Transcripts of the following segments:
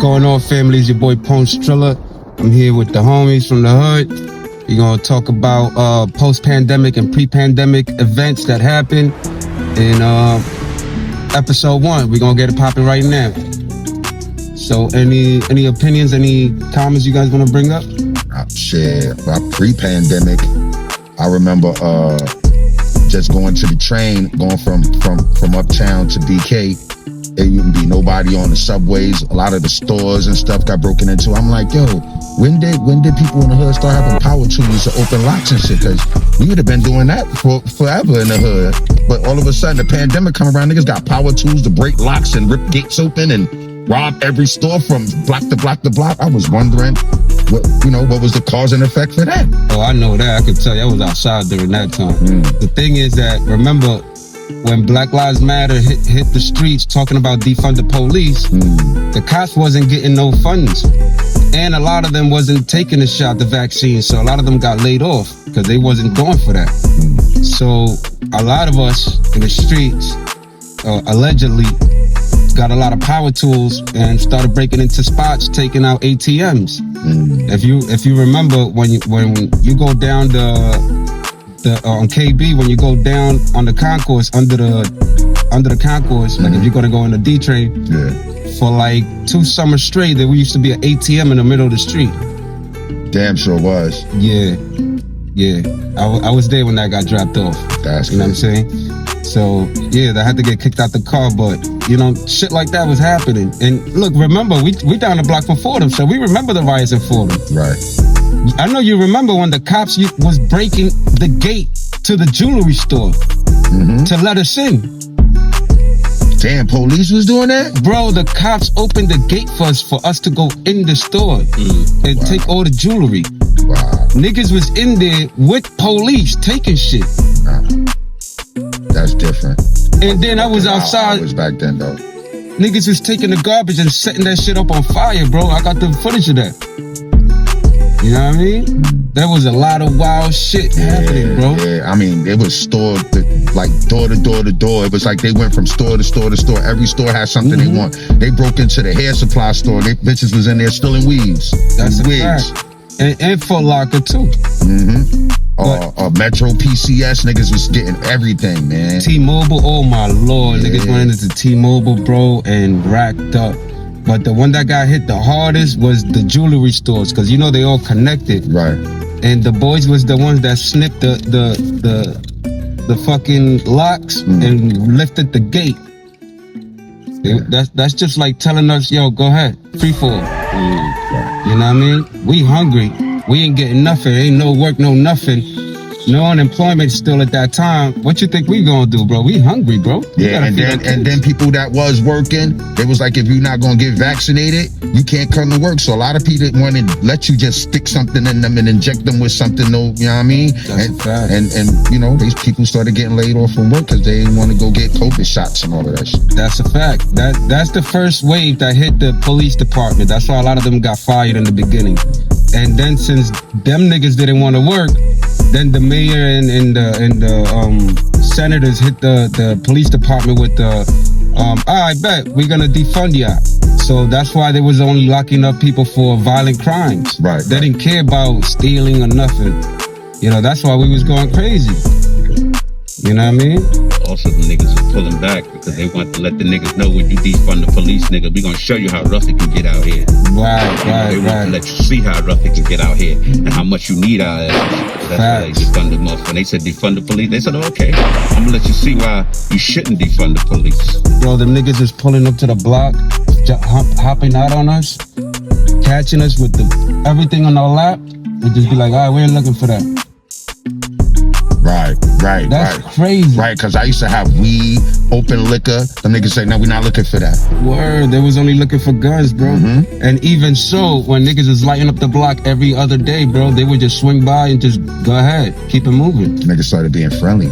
going on, family? It's your boy Ponce Triller. I'm here with the homies from the hood. We're gonna talk about post-pandemic and pre-pandemic events that happened in episode 1. We're gonna get it popping right now. So any opinions, any comments you guys wanna bring up? Shit, about pre-pandemic, I remember just going to the train, going from uptown to DK. There wouldn't be nobody on the subways. A lot of the stores and stuff got broken into. I'm like, yo, when did people in the hood start having power tools to open locks and shit? Because we would have been doing that for forever in the hood. But all of a sudden, the pandemic come around, niggas got power tools to break locks and rip gates open and rob every store from block to block to block. I was wondering, what was the cause and effect for that? Oh, I know that. I could tell you I was outside during that time. The thing is that, remember, when Black Lives Matter hit the streets talking about defund the police, the cops wasn't getting no funds. And a lot of them wasn't taking the shot, the vaccine. So a lot of them got laid off because they wasn't going for that. So a lot of us in the streets, allegedly, got a lot of power tools and started breaking into spots, taking out ATMs. If you remember, when you go down on KB, when you go down on the concourse, under the concourse, like if you're gonna go in the D train, for like 2 summers straight, there used to be an ATM in the middle of the street. Damn sure was. Yeah. I was there when that got dropped off. That's you know what I'm saying? So yeah, I had to get kicked out the car, but shit like that was happening. And look, remember, we down the block from Fordham, so we remember the riots in Fordham. Right. I know you remember when the cops was breaking the gate to the jewelry store to let us in. Damn, police was doing that? Bro, the cops opened the gate for us to go in the store and take all the jewelry. Wow. Niggas was in there with police taking shit. That's different. And then I was outside. I was back then, though. Niggas was taking the garbage and setting that shit up on fire, bro. I got the footage of that. You know what I mean? There was a lot of wild shit happening, bro. Yeah, I mean, it was store like door to door to door. It was like they went from store to store to store. Every store had something they want. They broke into the hair supply store. They bitches was in there stealing weaves. That's a fact. And Foot Locker too. Metro PCS, niggas was getting everything, man. T-Mobile, oh my lord, niggas went into T-Mobile, bro, and racked up. But the one that got hit the hardest was the jewelry stores, because they all connected. Right. And the boys was the ones that snipped the fucking locks and lifted the gate. That's just like telling us, yo, go ahead, free fall. You know what I mean? We hungry. We ain't getting nothing. Ain't no work, no nothing. No unemployment still at that time. What you think we gonna do, bro? We hungry, bro. Yeah, and then people that was working, they was like, if you're not gonna get vaccinated, you can't come to work. So a lot of people want to let you just stick something in them and inject them with something. You know what I mean? That's a fact. And these people started getting laid off from work because they didn't want to go get COVID shots and all of that shit. That's a fact. That's the first wave that hit the police department. That's why a lot of them got fired in the beginning. And then since them niggas didn't want to work, then the mayor and the senators hit the police department with I bet we're gonna defund ya. So that's why they was only locking up people for violent crimes. Right. They didn't care about stealing or nothing. That's why we was going crazy. You know what I mean? Also, the niggas was pulling back because they want to let the niggas know when you defund the police, nigga, we gonna show you how rough it can get out here. Right. They want to let you see how rough it can get out here and how much you need our ass. That's why they defund the motherfucker. When they said defund the police, they said, okay, I'm gonna let you see why you shouldn't defund the police. Bro, them niggas is pulling up to the block, hopping out on us, catching us with everything on our lap, and just be like, all right, we ain't looking for that. Right. That's crazy. Right, because I used to have weed, open liquor. The niggas say, no, we're not looking for that. Word, they was only looking for guns, bro. And even so, when niggas was lighting up the block every other day, bro, they would just swing by and just go ahead, keep it moving. Niggas started being friendly.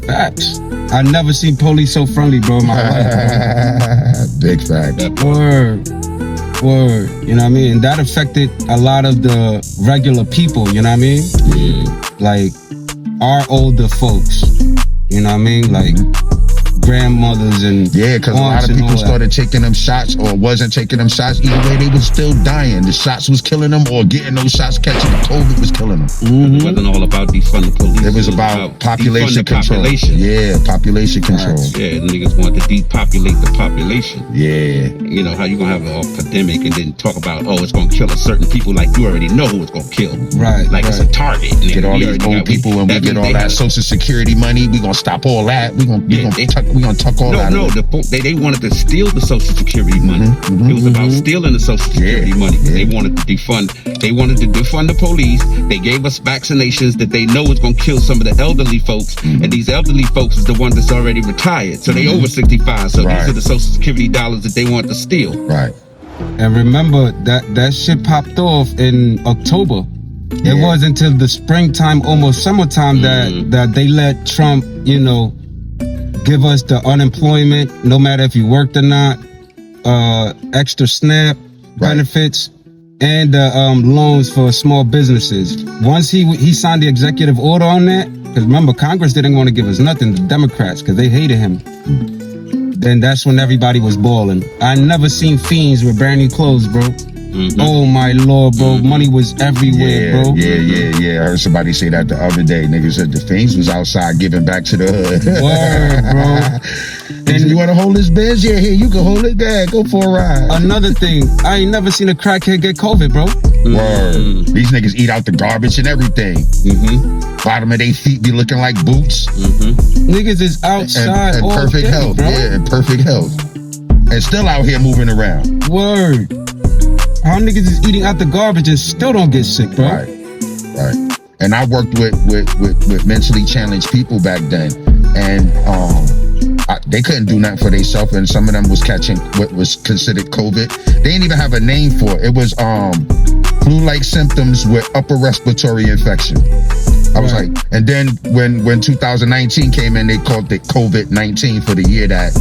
Facts. I never seen police so friendly, bro, in my life. Big fact. Word. You know what I mean? And that affected a lot of the regular people, you know what I mean? Like our older folks, you know what I mean? Like grandmothers and because a lot of people started taking them shots or wasn't taking them shots. Either way, they was still dying. The shots was killing them, or getting those shots catching the COVID was killing them. It wasn't all about defund the police. It was about population control. Yeah, population control. Yeah, the niggas wanted to depopulate the population. Yeah. You know, how you gonna have an epidemic and then talk about, oh, it's gonna kill a certain people, like you already know who it's gonna kill. Right. Like it's a target. Get all these old people and we get all that Social Security money. We gonna stop all that. We gonna tuck all that. No, they wanted to steal the Social Security money. It was about stealing the Social Security money. They wanted to defund. They wanted to defund the police. They gave us vaccinations that they know is gonna kill some of the elderly folks, and these elderly folks is the ones that's already retired. So they over 65. So these are the Social Security dollars that they want to steal. Right. And remember that shit popped off in October. It wasn't until the springtime, almost summertime, that they let Trump, you know, give us the unemployment, no matter if you worked or not, extra SNAP benefits, and loans for small businesses. Once he signed the executive order on that, because remember, Congress didn't want to give us nothing, the Democrats, because they hated him. Then that's when everybody was balling. I never seen fiends with brand new clothes, bro. Oh my Lord, bro. Money was everywhere, bro. Yeah. I heard somebody say that the other day. Niggas said the fiends was outside giving back to the hood. Word, bro. And you want to hold this Benz? Yeah, here, you can hold it. Go for a ride. Another thing, I ain't never seen a crackhead get COVID, bro. Word. These niggas eat out the garbage and everything. Bottom of their feet be looking like boots. Niggas is outside and all perfect day, health, bro. Yeah, and perfect health, and still out here moving around. Word. How niggas is eating out the garbage and still don't get sick, bro? Right. And I worked with mentally challenged people back then, and they couldn't do nothing for themselves, and some of them was catching what was considered COVID. They didn't even have a name for it. It was flu-like symptoms with upper respiratory infection. I was like, and then when 2019 came in, they called it COVID-19 for the year that,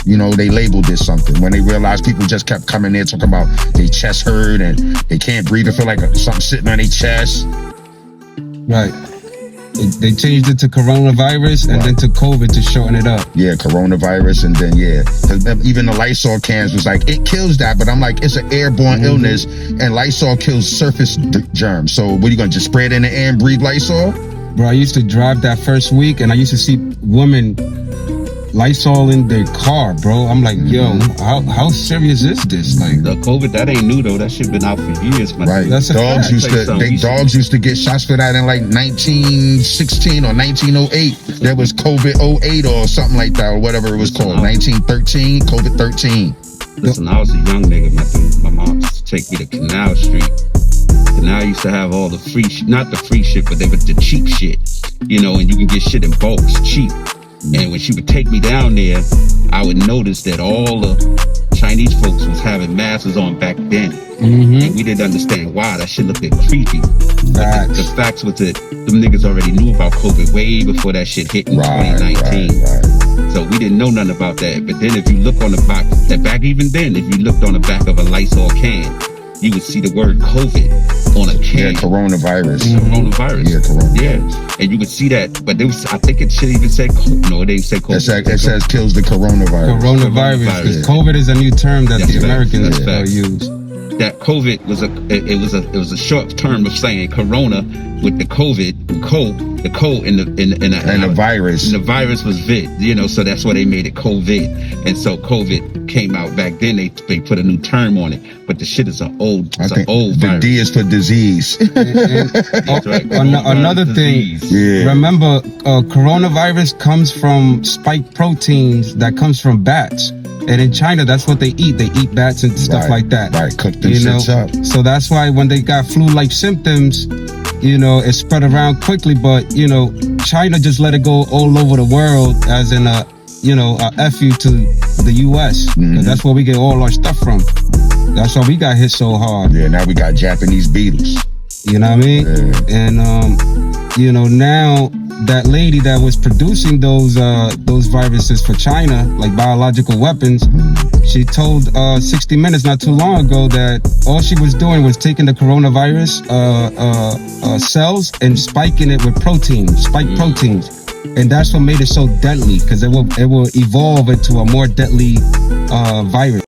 you know, they labeled this something. When they realized people just kept coming there talking about their chest hurt and they can't breathe and feel like something sitting on their chest. Right. They changed it to coronavirus and then to COVID to shorten it up. Yeah, coronavirus, and then because even the Lysol cans was like, it kills that, but I'm like, it's an airborne illness, and Lysol kills surface germs. So what are you gonna just spray it in the air and breathe Lysol? Bro, I used to drive that first week, and I used to see women Lysol in their car, bro. I'm like, yo, how serious is this? Like the COVID, that ain't new though. That shit been out for years, man. Right. That's dogs used to get shots for that in like 1916 or 1908. There was COVID 08 or something like that, or whatever it was called. 1913, COVID 13. Listen, I was a young nigga. My mom used to take me to Canal Street. Canal used to have all the free, not the free shit, but they were the cheap shit. You know, and you can get shit in bulks, cheap. And when she would take me down there, I would notice that all the Chinese folks was having masks on back then. And we didn't understand why. That shit looked creepy. But the facts was that them niggas already knew about COVID way before that shit hit in 2019. So we didn't know nothing about that. But then if you look on the back, even then, if you looked on the back of a Lysol can, you would see the word COVID on a can. Yeah, coronavirus. Coronavirus. Yeah, coronavirus. Yeah, and you would see that, but I think it should even say COVID. No, it didn't say COVID. It says kills the coronavirus. Coronavirus, because COVID is a new term that the Americans use. That COVID was it was a short term of saying corona with the COVID, the virus. And the virus was vid, you know, so that's why they made it COVID. And so COVID came out back then. They put a new term on it, but the shit is an old virus. The D is for disease. Another thing, remember, coronavirus comes from spike proteins that comes from bats. And in China, that's what they eat. They eat bats and stuff like that. Right, cook them shits up. So that's why when they got flu-like symptoms, you know, it spread around quickly. But, you know, China just let it go all over the world as in a FU to the U.S. Because that's where we get all our stuff from. That's why we got hit so hard. Yeah, now we got Japanese beetles. You know what I mean? Yeah. And, you know, now that lady that was producing those viruses for China, like biological weapons, she told 60 Minutes not too long ago that all she was doing was taking the coronavirus cells and spiking it with proteins, spike proteins. And that's what made it so deadly, because it will evolve into a more deadly virus.